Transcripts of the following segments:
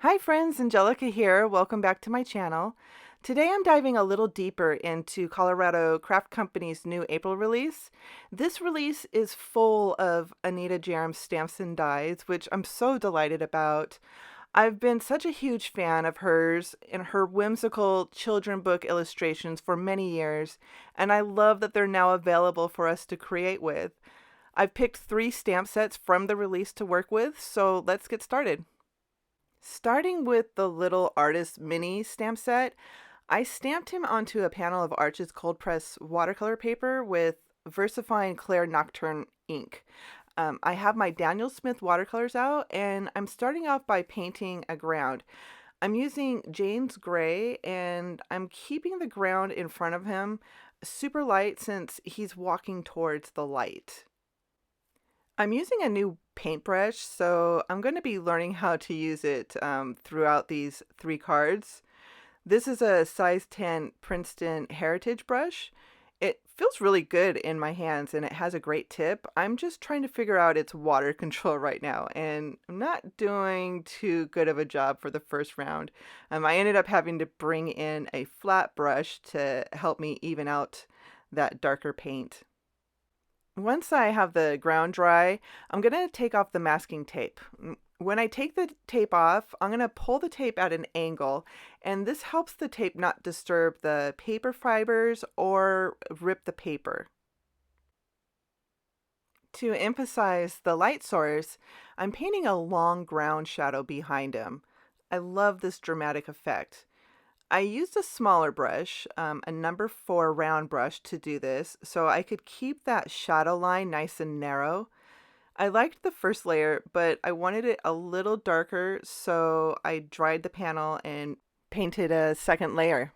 Hi friends, Angelica here. Welcome back to my channel. Today I'm diving a little deeper into Colorado Craft Company's new April release. This release is full of Anita Jeram stamps and dies, which I'm so delighted about. I've been such a huge fan of hers and her whimsical children book illustrations for many years, and I love that they're now available for us to create with. I've picked 3 stamp sets from the release to work with, so let's get started. Starting with the Little Artist Mini stamp set, I stamped him onto a panel of Arches cold press watercolor paper with VersaFine Claire Nocturne ink. I have my Daniel Smith watercolors out, and I'm starting off by painting a ground. I'm using Jane's Gray, and I'm keeping the ground in front of him super light since he's walking towards the light. I'm using a new paintbrush, so I'm going to be learning how to use it throughout these 3 cards. This is a size 10 Princeton Heritage brush. It feels really good in my hands and it has a great tip. I'm just trying to figure out its water control right now, and I'm not doing too good of a job for the first round. I ended up having to bring in a flat brush to help me even out that darker paint. Once I have the ground dry, I'm going to take off the masking tape. When I take the tape off, I'm going to pull the tape at an angle, and this helps the tape not disturb the paper fibers or rip the paper. To emphasize the light source, I'm painting a long ground shadow behind him. I love this dramatic effect. I used a smaller brush, a number 4 round brush to do this, so I could keep that shadow line nice and narrow. I liked the first layer, but I wanted it a little darker, so I dried the panel and painted a second layer.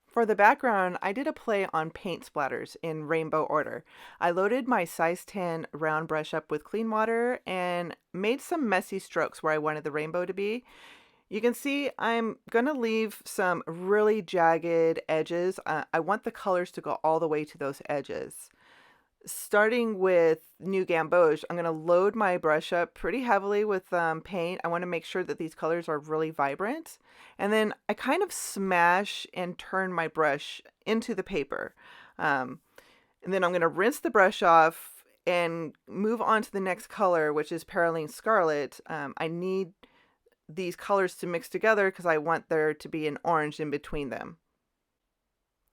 For the background, I did a play on paint splatters in rainbow order. I loaded my size 10 round brush up with clean water and made some messy strokes where I wanted the rainbow to be. You can see I'm going to leave some really jagged edges. I want the colors to go all the way to those edges. Starting with New Gamboge, I'm going to load my brush up pretty heavily with paint. I want to make sure that these colors are really vibrant. And then I kind of smash and turn my brush into the paper. And then I'm going to rinse the brush off and move on to the next color, which is Perylene Scarlet. I need these colors to mix together because I want there to be an orange in between them.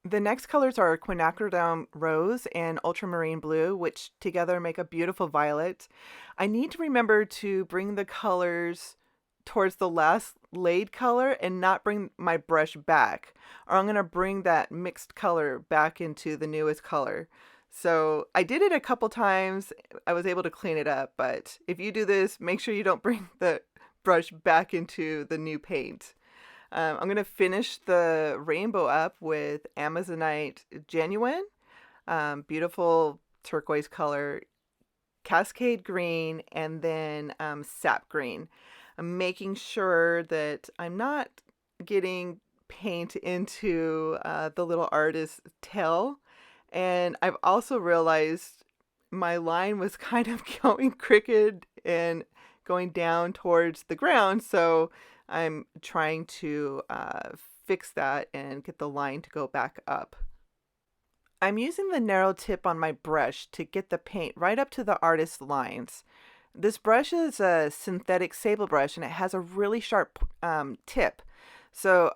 The next colors are Quinacridone Rose and Ultramarine Blue, which together make a beautiful violet. I need to remember to bring the colors towards the last laid color and not bring my brush back, or I'm going to bring that mixed color back into the newest color. So I did it a couple times. I was able to clean it up, but if you do this, make sure you don't bring the brush back into the new paint. I'm going to finish the rainbow up with Amazonite Genuine, beautiful turquoise color, Cascade Green, and then Sap Green. I'm making sure that I'm not getting paint into the little artist's tail. And I've also realized my line was kind of going crooked and going down towards the ground, so I'm trying to fix that and get the line to go back up. I'm using the narrow tip on my brush to get the paint right up to the artist's lines. This brush is a synthetic Sable brush and it has a really sharp tip. So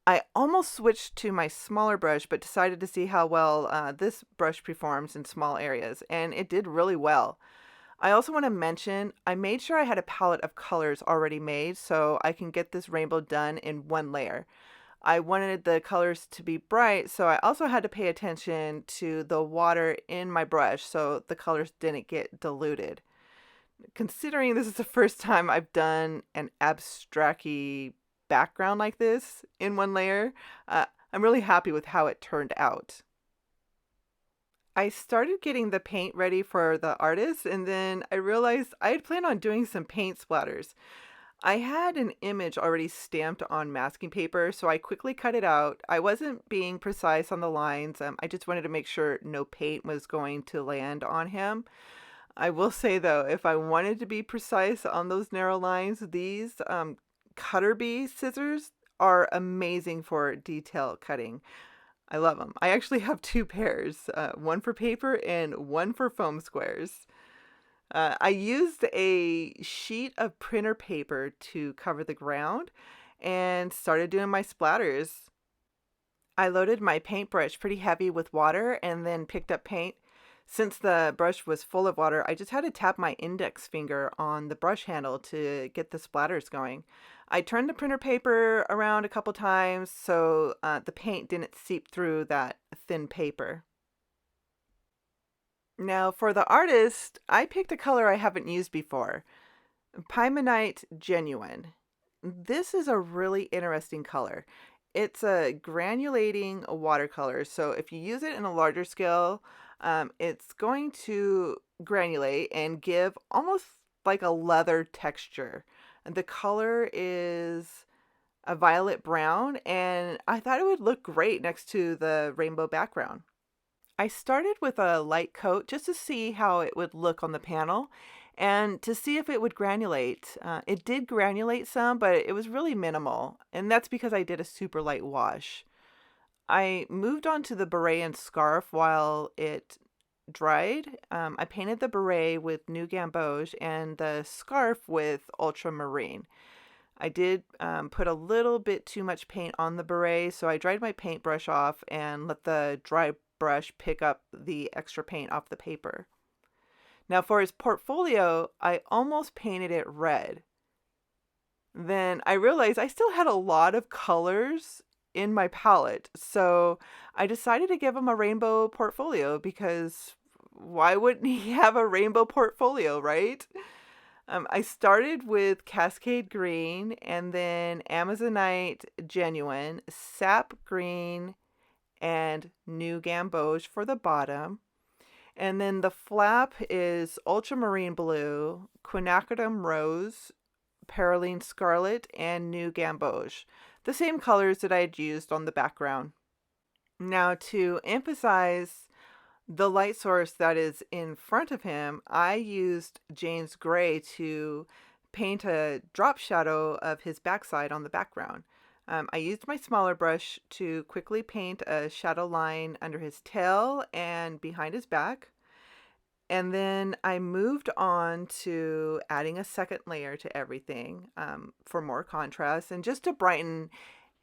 I almost switched to my smaller brush, but decided to see how well this brush performs in small areas, and it did really well. I also want to mention, I made sure I had a palette of colors already made so I can get this rainbow done in 1 layer. I wanted the colors to be bright, so I also had to pay attention to the water in my brush so the colors didn't get diluted. Considering this is the first time I've done an abstract-y background like this in 1 layer, I'm really happy with how it turned out. I started getting the paint ready for the artist, and then I realized I had planned on doing some paint splatters. I had an image already stamped on masking paper, so I quickly cut it out. I wasn't being precise on the lines. I just wanted to make sure no paint was going to land on him. I will say though, if I wanted to be precise on those narrow lines, these cutter bee scissors are amazing for detail cutting. I love them. I actually have two pairs, one for paper and one for foam squares. I used a sheet of printer paper to cover the ground and started doing my splatters. I loaded my paintbrush pretty heavy with water and then picked up paint. Since the brush was full of water, I just had to tap my index finger on the brush handle to get the splatters going. I turned the printer paper around a couple times so the paint didn't seep through that thin paper. Now, for the artist, I picked a color I haven't used before, Pymonite Genuine. This is a really interesting color. It's a granulating watercolor, so if you use it in a larger scale, it's going to granulate and give almost like a leather texture. And the color is a violet brown, and I thought it would look great next to the rainbow background. I started with a light coat just to see how it would look on the panel and to see if it would granulate. It did granulate some, but it was really minimal, and that's because I did a super light wash. I moved on to the beret and scarf while it dried. I painted the beret with New Gamboge and the scarf with Ultramarine. I did put a little bit too much paint on the beret, so I dried my paintbrush off and let the dry brush pick up the extra paint off the paper. Now for his portfolio, I almost painted it red. Then I realized I still had a lot of colors in my palette, so I decided to give him a rainbow portfolio because why wouldn't he have a rainbow portfolio, right? I started with Cascade Green and then Amazonite Genuine, Sap Green, and New Gamboge for the bottom. And then the flap is Ultramarine Blue, Quinacridone Rose, Perylene Scarlet, and New Gamboge. The same colors that I had used on the background. Now to emphasize the light source that is in front of him, I used James Gray to paint a drop shadow of his backside on the background. I used my smaller brush to quickly paint a shadow line under his tail and behind his back. And then I moved on to adding a second layer to everything for more contrast and just to brighten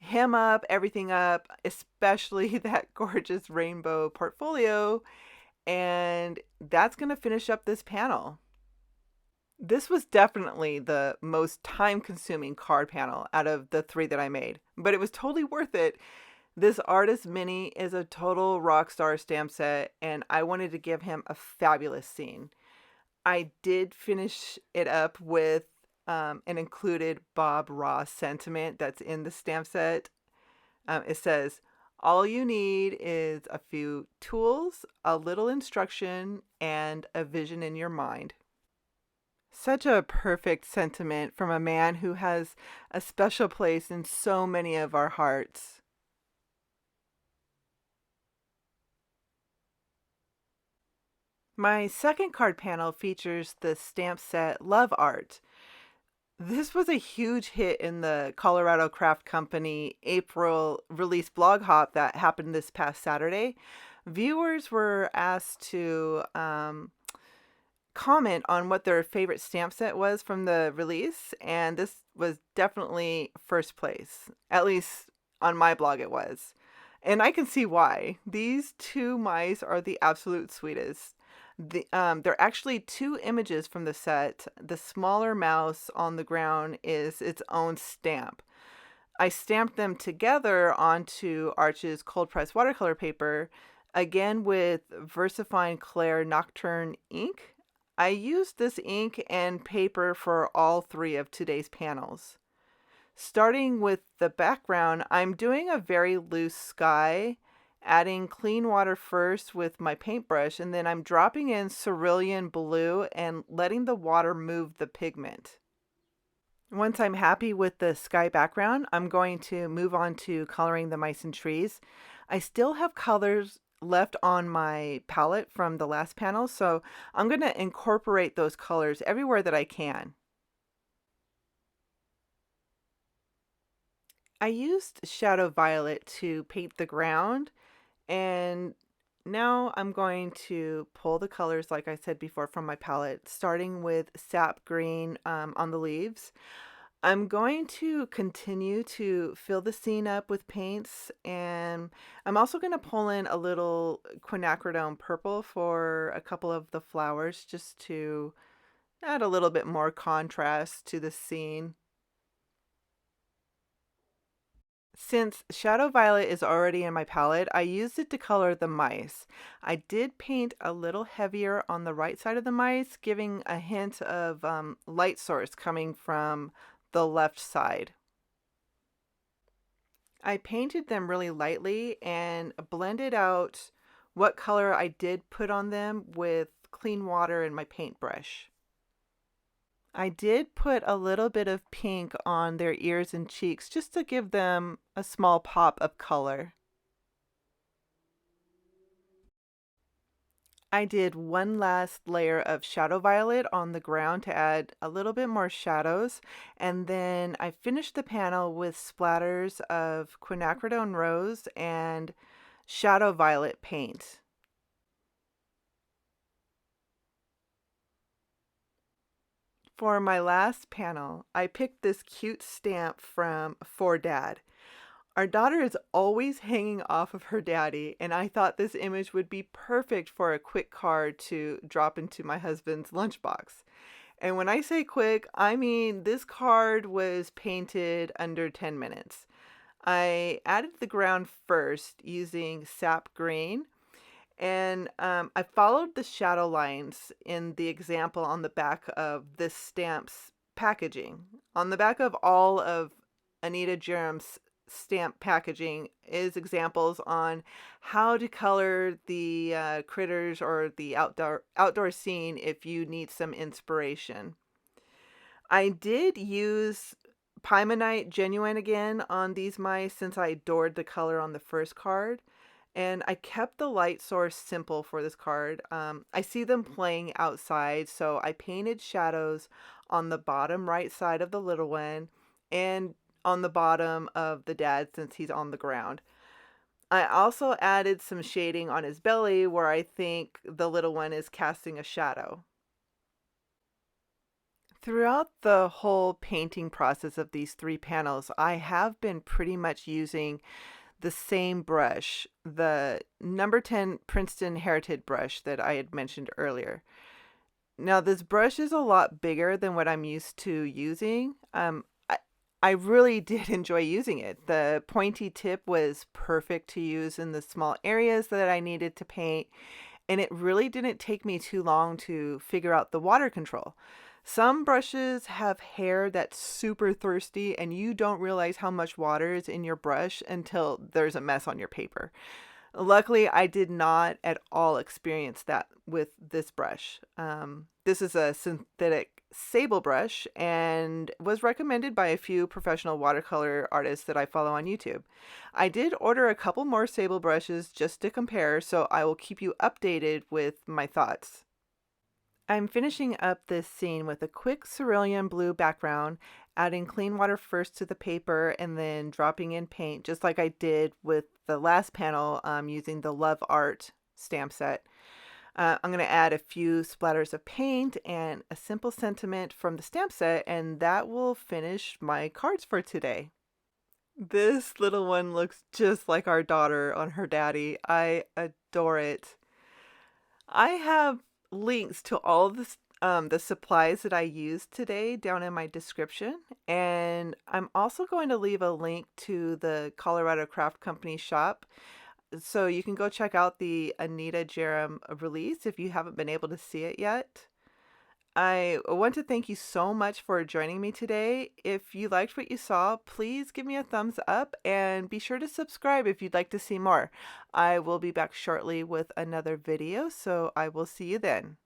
him up, everything up, especially that gorgeous rainbow portfolio. And that's going to finish up this panel. This was definitely the most time-consuming card panel out of the three that I made, but it was totally worth it. This Artist Mini is a total rock star stamp set, and I wanted to give him a fabulous scene. I did finish it up with an included Bob Ross sentiment that's in the stamp set. It says, "All you need is a few tools, a little instruction, and a vision in your mind." Such a perfect sentiment from a man who has a special place in so many of our hearts. My second card panel features the stamp set Love Art. This was a huge hit in the Colorado Craft Company April release blog hop that happened this past Saturday. Viewers were asked to comment on what their favorite stamp set was from the release, and this was definitely first place. At least on my blog it was. And I can see why. These two mice are the absolute sweetest. They're actually two images from the set. The smaller mouse on the ground is its own stamp. I stamped them together onto Arch's cold press watercolor paper, again with VersaFine Clair Nocturne ink. I used this ink and paper for all three of today's panels. Starting with the background, I'm doing a very loose sky, adding clean water first with my paintbrush, and then I'm dropping in cerulean blue and letting the water move the pigment. Once I'm happy with the sky background, I'm going to move on to coloring the mice and trees. I still have colors left on my palette from the last panel, so I'm going to incorporate those colors everywhere that I can. I used Shadow Violet to paint the ground, and now I'm going to pull the colors, like I said before, from my palette, starting with sap green on the leaves. I'm going to continue to fill the scene up with paints, and I'm also going to pull in a little quinacridone purple for a couple of the flowers just to add a little bit more contrast to the scene. Since Shadow Violet is already in my palette, I used it to color the mice. I did paint a little heavier on the right side of the mice, giving a hint of light source coming from the left side. I painted them really lightly and blended out what color I did put on them with clean water and my paintbrush. I did put a little bit of pink on their ears and cheeks just to give them a small pop of color. I did one last layer of Shadow Violet on the ground to add a little bit more shadows, and then I finished the panel with splatters of quinacridone rose and Shadow Violet paint. For my last panel, I picked this cute stamp from For Dad. Our daughter is always hanging off of her daddy, and I thought this image would be perfect for a quick card to drop into my husband's lunchbox. And when I say quick, I mean this card was painted under 10 minutes. I added the ground first using sap green, and I followed the shadow lines in the example on the back of this stamp's packaging. On the back of all of Anita Jeram's stamp packaging is examples on how to color the critters or the outdoor scene if you need some inspiration. I did use Pymonite Genuine again on these mice since I adored the color on the first card. And I kept the light source simple for this card. I see them playing outside, so I painted shadows on the bottom right side of the little one and on the bottom of the dad since he's on the ground. I also added some shading on his belly where I think the little one is casting a shadow. Throughout the whole painting process of these three panels, I have been pretty much using the same brush, the number 10 Princeton Heritage brush that I had mentioned earlier. Now, this brush is a lot bigger than what I'm used to using. I really did enjoy using it. The pointy tip was perfect to use in the small areas that I needed to paint, and it really didn't take me too long to figure out the water control. Some brushes have hair that's super thirsty and you don't realize how much water is in your brush until there's a mess on your paper. Luckily, I did not at all experience that with this brush. This is a synthetic Sable brush and was recommended by a few professional watercolor artists that I follow on YouTube. I did order a couple more Sable brushes just to compare, so I will keep you updated with my thoughts. I'm finishing up this scene with a quick cerulean blue background, adding clean water first to the paper and then dropping in paint, just like I did with the last panel using the Love Art stamp set. I'm going to add a few splatters of paint and a simple sentiment from the stamp set, and that will finish my cards for today. This little one looks just like our daughter on her daddy. I adore it. I have links to all of the supplies that I used today down in my description, and I'm also going to leave a link to the Colorado Craft Company shop so you can go check out the Anita Jeram release if you haven't been able to see it yet. I want to thank you so much for joining me today. If you liked what you saw, please give me a thumbs up and be sure to subscribe if you'd like to see more. I will be back shortly with another video, so I will see you then.